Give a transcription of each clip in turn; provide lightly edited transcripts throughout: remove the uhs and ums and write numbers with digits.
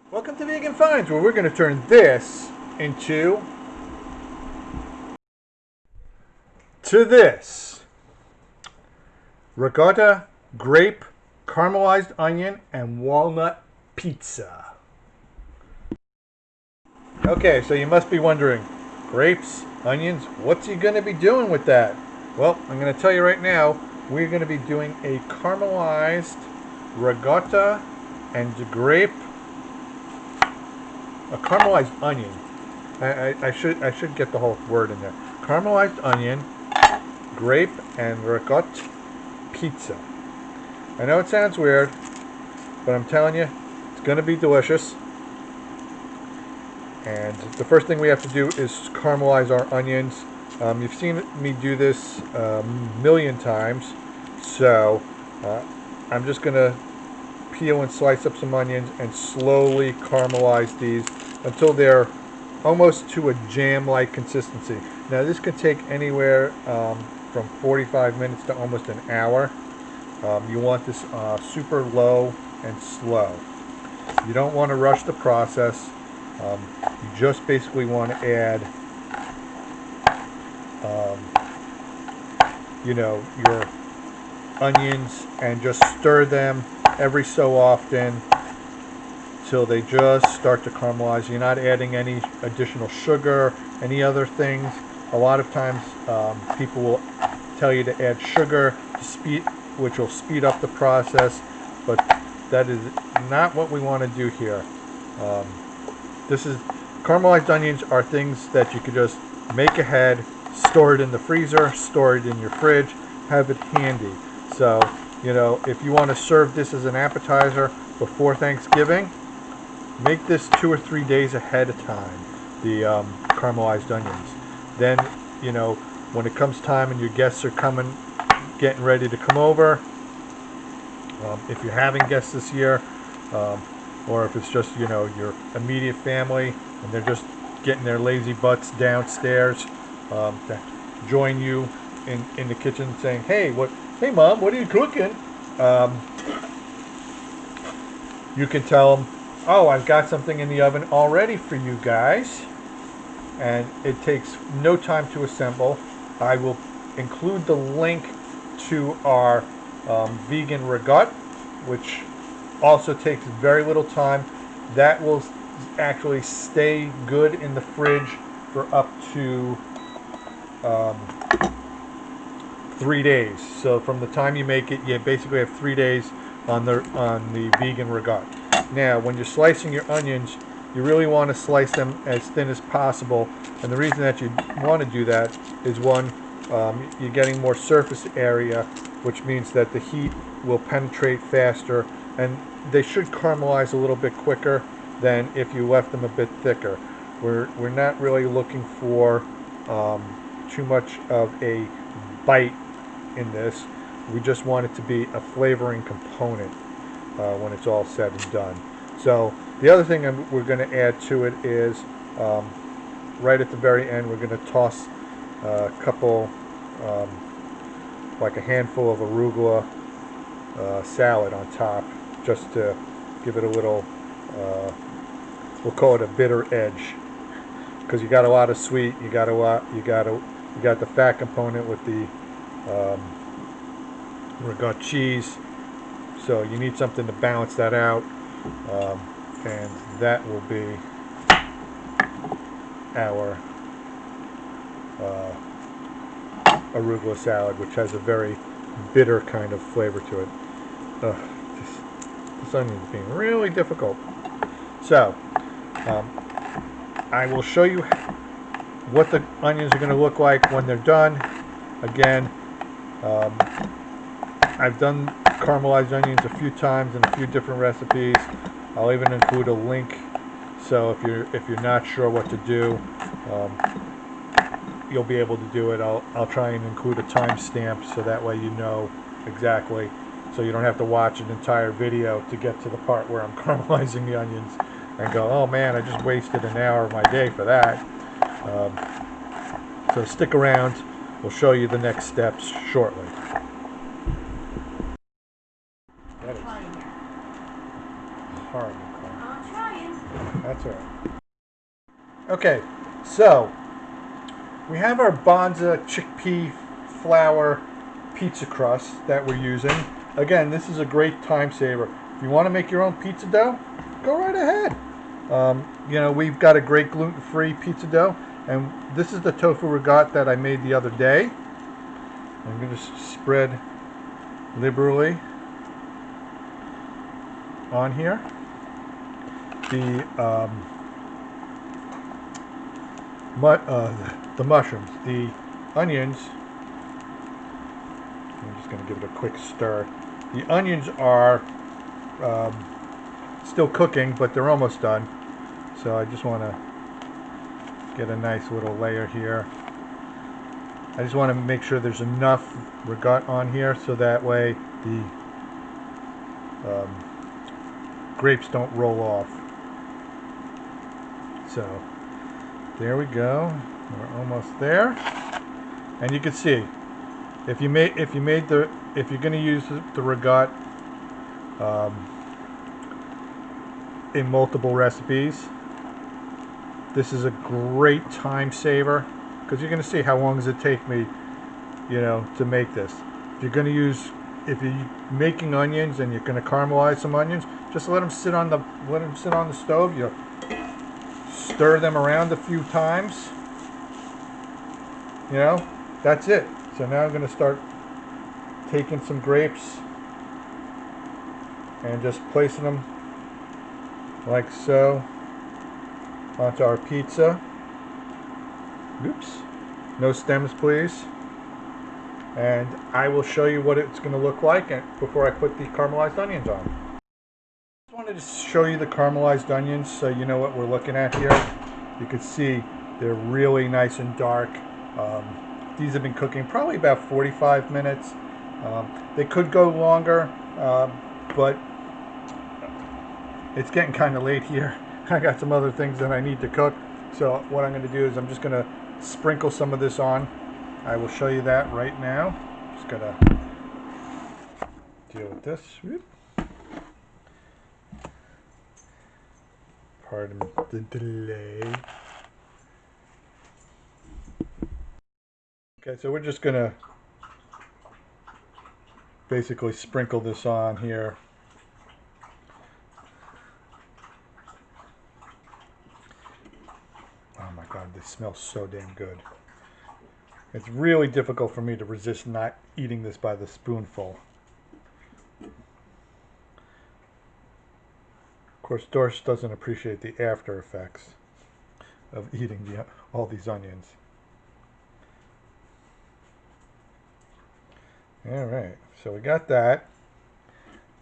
Welcome to Vegan Finds, where we're going to turn this into this ricotta, grape, caramelized onion, and walnut pizza. Okay, so you must be wondering, grapes, onions, what's he going to be doing with that? Well, I'm going to tell you right now, we're going to be doing a caramelized ricotta and grape, a caramelized onion. I should get the whole word in there. Caramelized onion, grape, and ricotta pizza. I know it sounds weird, but I'm telling you, it's going to be delicious. And the first thing we have to do is caramelize our onions. You've seen me do this a million times, so I'm just going to peel and slice up some onions and slowly caramelize these until they're almost to a jam-like consistency. Now this can take anywhere from 45 minutes to almost an hour. You want this super low and slow. You don't want to rush the process. You just basically want to add your onions and just stir them every so often till they just start to caramelize. You're not adding any additional sugar, any other things. A lot of times people will tell you to add sugar to which will speed up the process, but that is not what we want to do here. Caramelized onions are things that you could just make ahead, store it in the freezer, store it in your fridge, have it handy. So, if you want to serve this as an appetizer before Thanksgiving, make this 2 or 3 days ahead of time, the caramelized onions. Then, when it comes time and your guests are getting ready to come over, if you're having guests this year, or if it's just, your immediate family and they're just getting their lazy butts downstairs to join you in the kitchen saying, hey Mom, what are you cooking? You can tell them, oh, I've got something in the oven already for you guys, and it takes no time to assemble. I will include the link to our Vegan Ricotta, which also takes very little time. That will actually stay good in the fridge for up to 3 days. So from the time you make it, you basically have 3 days on the Vegan Ricotta. Now, when you're slicing your onions, you really want to slice them as thin as possible. And the reason that you want to do that is, one, you're getting more surface area, which means that the heat will penetrate faster, and they should caramelize a little bit quicker than if you left them a bit thicker. We're not really looking for too much of a bite in this. We just want it to be a flavoring component when it's all said and done. So the other thing we're going to add to it is right at the very end, we're going to toss a couple, like a handful of Arugula salad on top, just to give it a little, we'll call it a bitter edge, because you got a lot of sweet, you got the fat component with the ricotta cheese, so you need something to balance that out, and that will be our arugula salad, which has a very bitter kind of flavor to it. This onion is being really difficult. So I will show you what the onions are going to look like when they're done. Again, I've done caramelized onions a few times in a few different recipes. I'll even include a link, so if you're not sure what to do, you'll be able to do it. I'll try and include a timestamp so that way you know exactly, so you don't have to watch an entire video to get to the part where I'm caramelizing the onions and go, oh man, I just wasted an hour of my day for that. So stick around. We'll show you the next steps shortly. That is horrible. I'm trying. That's all right. Okay, so we have our Banza chickpea flour pizza crust that we're using. Again, this is a great time saver. If you want to make your own pizza dough, go right ahead. You know, we've got a great gluten-free pizza dough, and this is the tofu ricotta that I made the other day. I'm going to spread liberally on here. The mushrooms, the onions. I'm just going to give it a quick stir. The onions are still cooking, but they're almost done. So I just want to get a nice little layer here. I just want to make sure there's enough ricotta on here so that way the grapes don't roll off. So there we go. We're almost there. And you can see if you're going to use the ricotta in multiple recipes, this is a great time saver because you're going to see how long does it take me, you know, to make this. If you're making onions and you're going to caramelize some onions, just let them sit on the stove. You stir them around a few times. You know, that's it. So now I'm going to start taking some grapes and just placing them like so onto our pizza. Oops. No stems, please. And I will show you what it's going to look like before I put the caramelized onions on. I just wanted to show you the caramelized onions so you know what we're looking at here. You can see they're really nice and dark. These have been cooking probably about 45 minutes. They could go longer, but it's getting kind of late here. I got some other things that I need to cook. So what I'm going to do is I'm just going to sprinkle some of this on. I will show you that right now. Just got to deal with this. Pardon the delay. Okay, so we're just going to basically sprinkle this on here. Oh my God, they smell so damn good. It's really difficult for me to resist not eating this by the spoonful. Of course, Doris doesn't appreciate the after effects of eating all these onions. Alright, so we got that.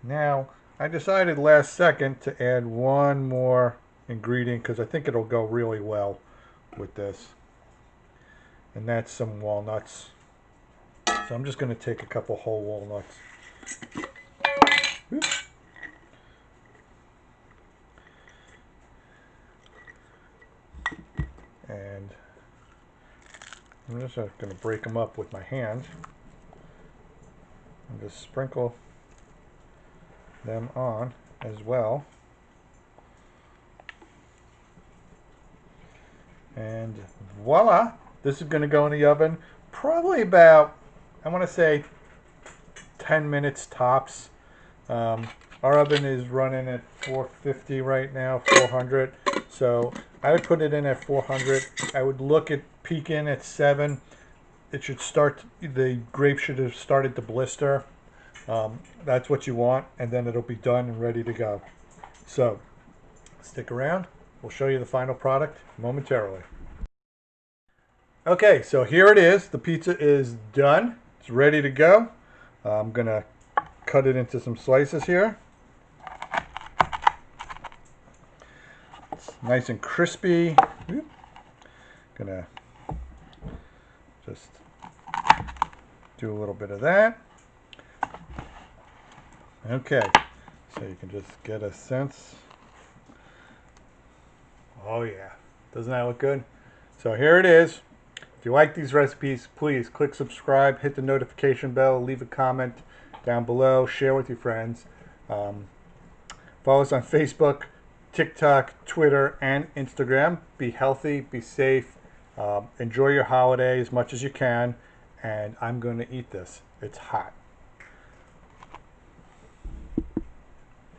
Now, I decided last second to add one more ingredient because I think it'll go really well with this. And that's some walnuts. So I'm just going to take a couple whole walnuts. Oops. And I'm just going to break them up with my hand. And just sprinkle them on as well. And voila! This is going to go in the oven probably about, I want to say, 10 minutes tops. Our oven is running at 450 right now, 400. So I would put it in at 400. I would look at peek in at 7. It should start, the grape should have started to blister. That's what you want, and then it'll be done and ready to go. So stick around. We'll show you the final product momentarily. Okay, so here it is. The pizza is done. It's ready to go. I'm going to cut it into some slices here. It's nice and crispy. Gonna just do a little bit of that. Okay, so you can just get a sense. Oh yeah, doesn't that look good? So here it is. If you like these recipes, please click subscribe, hit the notification bell, leave a comment down below, share with your friends. Follow us on Facebook, TikTok, Twitter, and Instagram. Be healthy, be safe, enjoy your holiday as much as you can, and I'm going to eat this. It's hot.